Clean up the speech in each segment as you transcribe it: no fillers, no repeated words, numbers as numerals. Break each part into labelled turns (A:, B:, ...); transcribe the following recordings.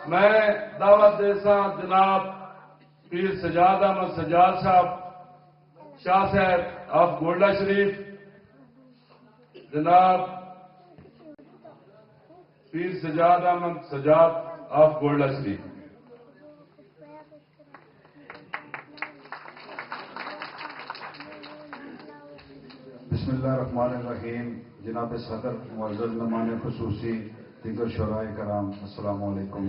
A: میں دعوت دیسا جناب پیر سجاد احمد سجاد صاحب شاہ صاحب آف گولڑہ شریف، جناب پیر سجاد احمد سجاد آف گولڑہ شریف۔
B: بسم اللہ الرحمن الرحیم۔ جناب صدر، معزز مہمان خصوصی، دیگر شعراء کرام، السلام علیکم۔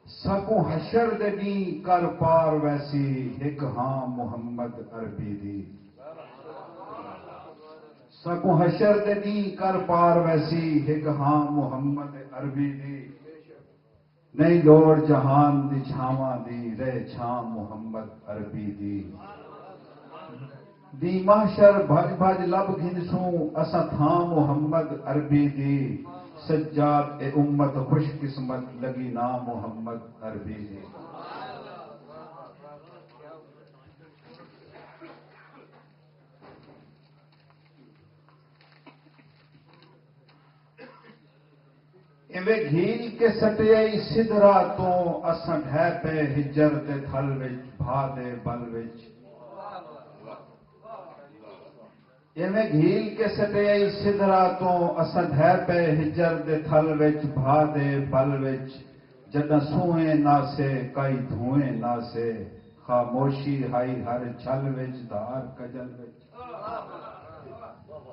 B: سکوں حشر دے دی کر پار ویسی، ایک ہاں محمد عربی دی۔ سکوں حشر دے دی کر پار ویسی، ایک ہاں محمد عربی دی۔ نہیں دوڑ جہان دی چھاواں دی، رہ چھاں محمد عربی دی۔ دی محشر بھج بھج لب گھنسوں، اساں تھاں محمد عربی دی۔ سجاد اے امت خوش قسمت، لگی نا محمد عربی دی۔ ایویں گھیل کے سٹیائی سدرا تو، اساں ڈھے پے ہجر دے تھل وچ، بھا دے بل وچ۔ ایویں گھیل کے سٹیائی سدرا تو، اساں ڈھے پے ہجر دے تھل وچ، بھا دے بل وچ۔ جداں سوئیں نہ سے کئی دھوئیں نہ سے، خاموشی ہائی ہر چھل وچ، دھار کجل وچ۔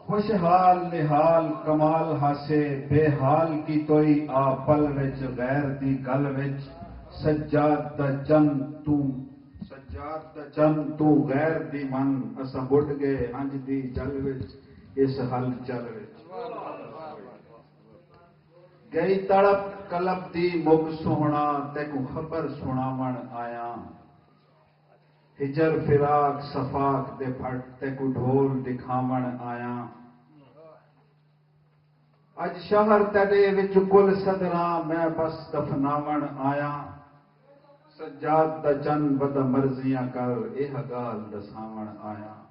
B: خوشحال نحال کمال ہاسے، بے حال کی توئی آ پل وچ، غیر دی گل وچ۔ سجاد دا چند تو غیر دی من، اساں بڑھ گئے انج دی جل وچ، اس حل چل وچ۔ گئی تڑپ قلب دی مک سوہنا، تیکو خبر سناون آیا۔ ہجر فراق صفاق دے پھٹ، تیکو ڈھول دکھاون آیا۔ اج شہر تیرے وچ گل صدراں، میں بس دفناون آیا۔ سجاد دا چند بد مرضیاں کر، یہ گال دساون آیا۔